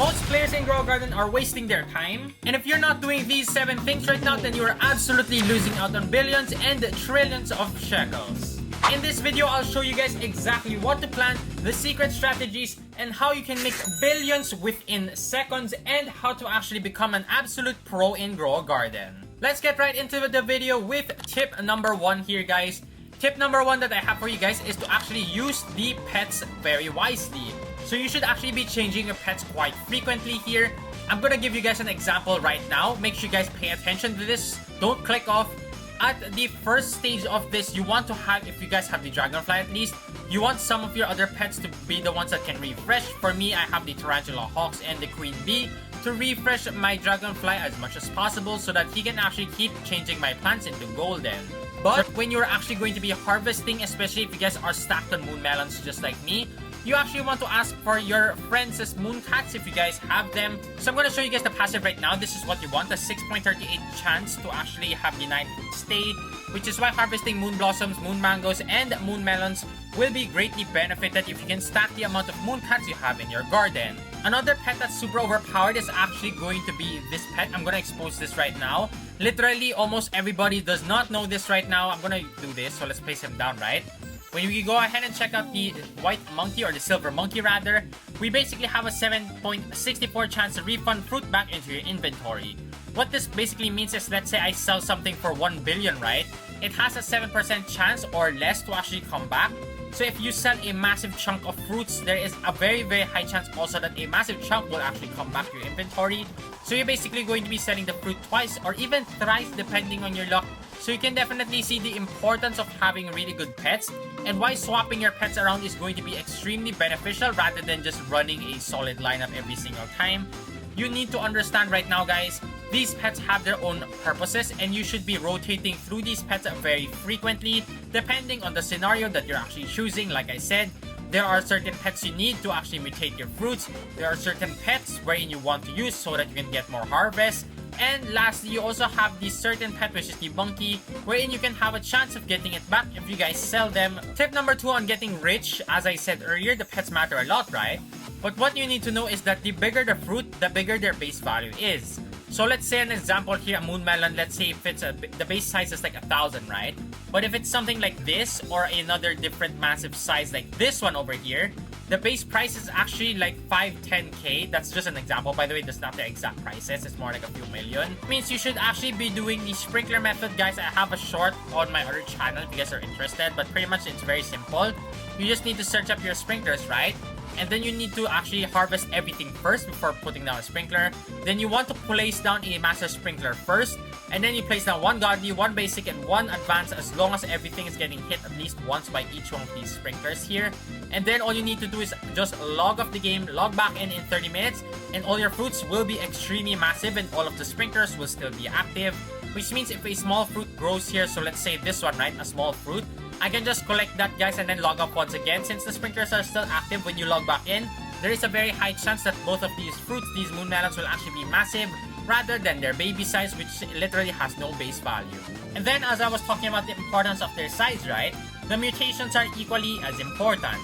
Most players in Grow Garden are wasting their time. And if you're not doing these 7 things right now, then you are absolutely losing out on billions and trillions of shekels. In this video, I'll show you guys exactly what to plant, the secret strategies, and how you can make billions within seconds, and how to actually become an absolute pro in Grow Garden. Let's get right into the video with tip number 1 here, guys. Tip number 1 that I have for you guys is to actually use the pets very wisely. So you should actually be changing your pets quite frequently here. I'm gonna give you guys an example right now. Make sure you guys pay attention to this. Don't click off. At the first stage of this, you want to have, if you guys have the dragonfly at least, you want some of your other pets to be the ones that can refresh. For me, I have the tarantula hawks and the queen bee to refresh my dragonfly as much as possible so that he can actually keep changing my plants into golden. But when you're actually going to be harvesting, especially if you guys are stacked on moon melons just like me, you actually want to ask for your friends as moon cats if you guys have them. So I'm going to show you guys the passive right now. This is what you want, a 6.38 chance to actually have the night stay, which is why harvesting moon blossoms, moon mangoes, and moon melons will be greatly benefited if you can stack the amount of moon cats you have in your garden. Another pet that's super overpowered is actually going to be this pet. I'm going to expose this right now. Literally, almost everybody does not know this right now. I'm going to do this, so let's place him down, right? When you go ahead and check out the white monkey, or the silver monkey rather, we basically have a 7.64 chance to refund fruit back into your inventory. What this basically means is, let's say I sell something for 1 billion, right? It has a 7% chance or less to actually come back. So if you sell a massive chunk of fruits, there is a very high chance also that a massive chunk will actually come back to your inventory. So you're basically going to be selling the fruit twice or even thrice depending on your luck. So you can definitely see the importance of having really good pets, and why swapping your pets around is going to be extremely beneficial rather than just running a solid lineup every single time. You need to understand right now, guys, these pets have their own purposes, and you should be rotating through these pets very frequently depending on the scenario that you're actually choosing. Like I said, there are certain pets you need to actually mutate your fruits. There are certain pets wherein you want to use so that you can get more harvest. And lastly, you also have this certain pet, which is the monkey, wherein you can have a chance of getting it back if you guys sell them. Tip number 2 on getting rich, as I said earlier, the pets matter a lot, right? But what you need to know is that the bigger the fruit, the bigger their base value is. So let's say an example here, a moon melon, let's say if it's the base size is like 1,000, right? But if it's something like this, or another different massive size like this one over here, the base price is actually like 5-10k. That's just an example, by the way. That's not the exact prices. It's more like a few million. It means you should actually be doing the sprinkler method, guys. I have a short on my other channel if you guys are interested, but pretty much it's very simple. You just need to search up your sprinklers, right? And then you need to actually harvest everything first before putting down a sprinkler. Then you want to place down a master sprinkler first, and then you place down 1 godly, 1 basic, and 1 advanced, as long as everything is getting hit at least once by each one of these sprinklers here. And then all you need to do is just log off the game, log back in 30 minutes, and all your fruits will be extremely massive, and all of the sprinklers will still be active. Which means if a small fruit grows here, so let's say this one, right, a small fruit, I can just collect that, guys, and then log off once again. Since the sprinklers are still active when you log back in, there is a very high chance that both of these fruits, these moon melons, will actually be massive rather than their baby size, which literally has no base value. And then, as I was talking about the importance of their size, right, the mutations are equally as important.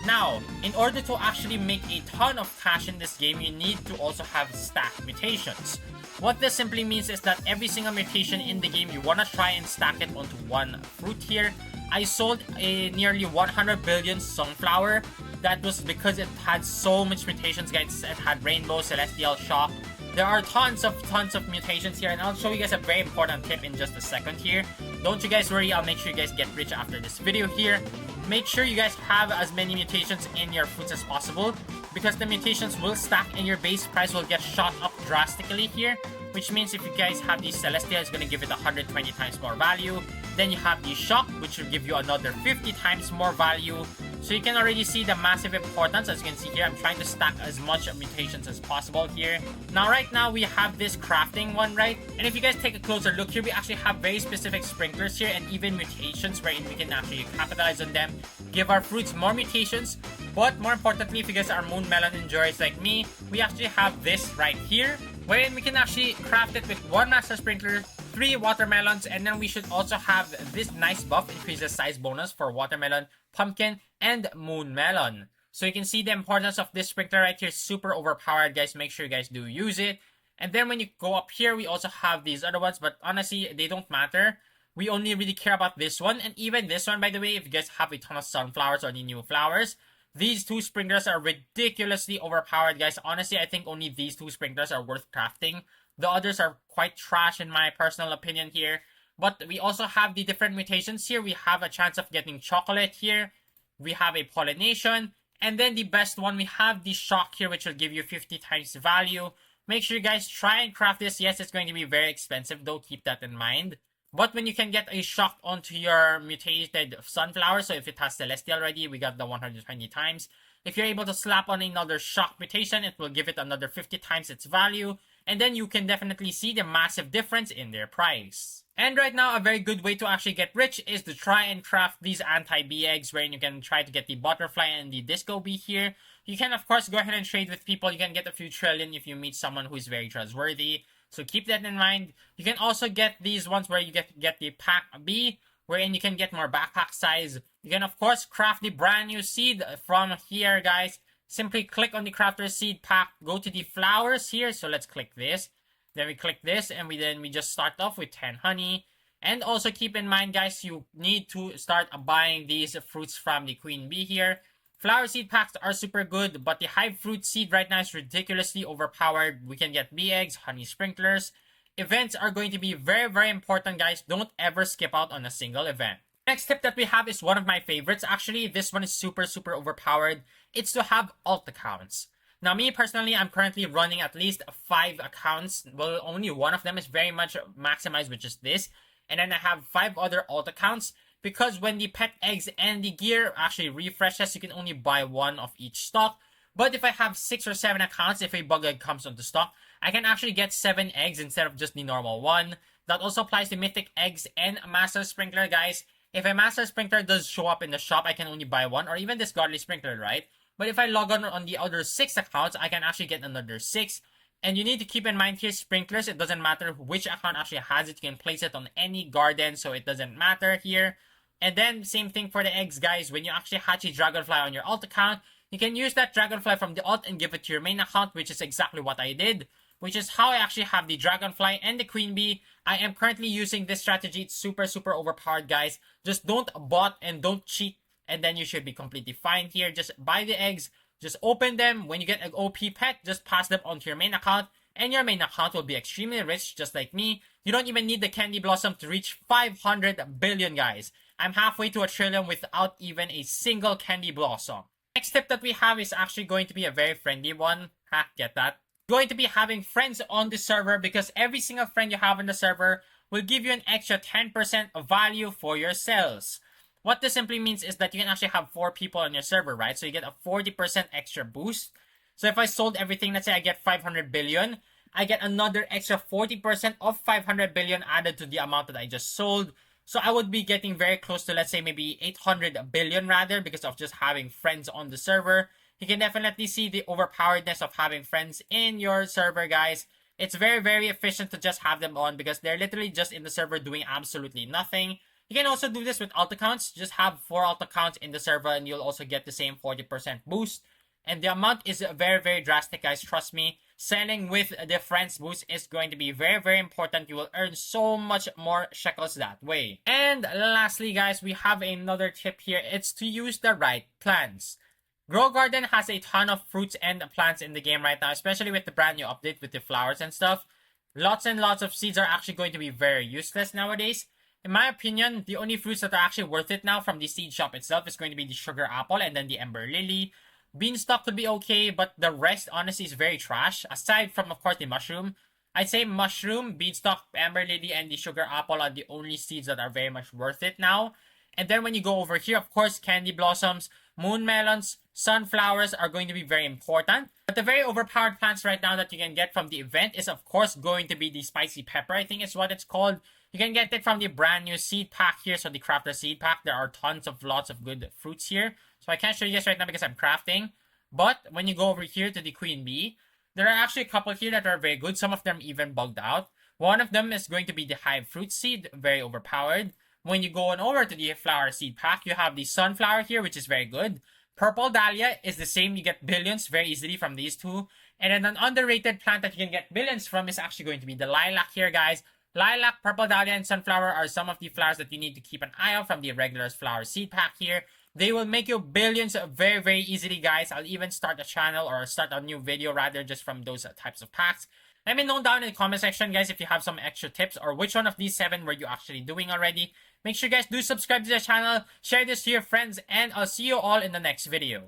Now, in order to actually make a ton of cash in this game, you need to also have stacked mutations. What this simply means is that every single mutation in the game, you want to try and stack it onto one fruit here. I sold a nearly 100 billion sunflower. That was because it had so much mutations, guys. It had rainbow, celestial, shock. There are tons of mutations here, and I'll show you guys a very important tip in just a second here. Don't you guys worry, I'll make sure you guys get rich after this video here. Make sure you guys have as many mutations in your fruits as possible, because the mutations will stack and your base price will get shot up drastically here. Which means if you guys have the celestial, it's going to give it 120 times more value. Then you have the shock, which will give you another 50 times more value. So you can already see the massive importance. As you can see here, I'm trying to stack as much mutations as possible here. Now, right now, we have this crafting one, right? And if you guys take a closer look here, we actually have very specific sprinklers here and even mutations wherein we can actually capitalize on them, give our fruits more mutations. But more importantly, if you guys are moon melon enjoyers like me, we actually have this right here, wherein we can actually craft it with 1 master sprinkler, 3 watermelons, and then we should also have this nice buff, increases size bonus for watermelon, pumpkin, and moon melon. So you can see the importance of this sprinkler right here. Super overpowered, guys. Make sure you guys do use it. And then when you go up here, we also have these other ones, but honestly, they don't matter. We only really care about this one, and even this one, by the way, if you guys have a ton of sunflowers or any new flowers, these two sprinklers are ridiculously overpowered, guys. Honestly, I think only these two sprinklers are worth crafting. The others are quite trash in my personal opinion here. But we also have the different mutations here. We have a chance of getting chocolate here. We have a pollination. And then the best one, we have the shock here, which will give you 50 times value. Make sure you guys try and craft this. Yes, it's going to be very expensive, though. Keep that in mind. But when you can get a shock onto your mutated sunflower, so if it has Celestial already, we got the 120 times. If you're able to slap on another shock mutation, it will give it another 50 times its value. And then you can definitely see the massive difference in their price. And right now, a very good way to actually get rich is to try and craft these anti-bee eggs, wherein you can try to get the butterfly and the disco bee here. You can, of course, go ahead and trade with people. You can get a few trillion if you meet someone who is very trustworthy. So keep that in mind. You can also get these ones where you get the pack B, wherein you can get more backpack size. You can, of course, craft the brand new seed from here, guys. Simply click on the crafter seed pack, go to the flowers here. So let's click this. Then we click this, and we just start off with 10 honey. And also keep in mind, guys, you need to start buying these fruits from the queen bee here. Flower seed packs are super good, but the hive fruit seed right now is ridiculously overpowered. We can get bee eggs, honey sprinklers. Events are going to be very, very important, guys. Don't ever skip out on a single event. Next tip that we have is one of my favorites. Actually, this one is super, super overpowered. It's to have alt accounts. Now, me personally, I'm currently running at least 5 accounts. Well, only one of them is very much maximized, which is this. And then I have 5 other alt accounts. Because when the pet eggs and the gear actually refreshes, you can only buy 1 of each stock. But if I have 6 or 7 accounts, if a bug egg comes onto stock, I can actually get 7 eggs instead of just the normal 1. That also applies to mythic eggs and master sprinkler, guys. If a master sprinkler does show up in the shop, I can only buy 1, or even this godly sprinkler, right? But if I log on the other 6 accounts, I can actually get another 6. And you need to keep in mind here, sprinklers, it doesn't matter which account actually has it. You can place it on any garden, so it doesn't matter here. And then, same thing for the eggs, guys. When you actually hatch a dragonfly on your alt account, you can use that dragonfly from the alt and give it to your main account, which is exactly what I did. Which is how I actually have the dragonfly and the queen bee. I am currently using this strategy. It's super, super overpowered, guys. Just don't bot and don't cheat, and then you should be completely fine here. Just buy the eggs, just open them. When you get an OP pet, just pass them onto your main account, and your main account will be extremely rich, just like me. You don't even need the candy blossom to reach 500 billion, guys. I'm halfway to a trillion without even a single candy blossom. Next tip that we have is actually going to be a very friendly one. Ha, get that? Going to be having friends on the server, because every single friend you have on the server will give you an extra 10% of value for your sales. What this simply means is that you can actually have 4 people on your server, right? So you get a 40% extra boost. So if I sold everything, let's say I get 500 billion, I get another extra 40% of 500 billion added to the amount that I just sold. So I would be getting very close to, let's say, maybe 800 billion rather, because of just having friends on the server. You can definitely see the overpoweredness of having friends in your server, guys. It's very, very efficient to just have them on, because they're literally just in the server doing absolutely nothing. You can also do this with alt accounts. Just have 4 alt accounts in the server and you'll also get the same 40% boost. And the amount is very, very drastic, guys. Trust me. Selling with the friends boost is going to be very, very important. You will earn so much more shekels that way. And lastly, guys, we have another tip here. It's to use the right plants. Grow Garden has a ton of fruits and plants in the game right now, especially with the brand new update with the flowers and stuff. Lots and lots of seeds are actually going to be very useless nowadays. In my opinion, the only fruits that are actually worth it now from the seed shop itself is going to be the sugar apple and then the ember lily. Beanstalk could be okay, but the rest honestly is very trash. Aside from, of course, the mushroom. I'd say mushroom, beanstalk, ember lily, and the sugar apple are the only seeds that are very much worth it now. And then when you go over here, of course, candy blossoms, moon melons, sunflowers are going to be very important. But the very overpowered plants right now that you can get from the event is, of course, going to be the spicy pepper, I think is what it's called. You can get it from the brand new seed pack here, so the crafter seed pack. There are lots of good fruits here. So I can't show you guys right now because I'm crafting. But when you go over here to the queen bee, there are actually a couple here that are very good. Some of them even bugged out. One of them is going to be the hive fruit seed, very overpowered. When you go on over to the flower seed pack, you have the sunflower here, which is very good. Purple dahlia is the same. You get billions very easily from these two. And then an underrated plant that you can get billions from is actually going to be the lilac here, guys. Lilac, purple dahlia, and sunflower are some of the flowers that you need to keep an eye on from the regular flower seed pack here. They will make you billions very, very easily, guys. I'll even start a channel or start a new video rather just from those types of packs. Let me know down in the comment section, guys, if you have some extra tips or which one of these 7 were you actually doing already. Make sure you guys do subscribe to the channel, share this to your friends, and I'll see you all in the next video.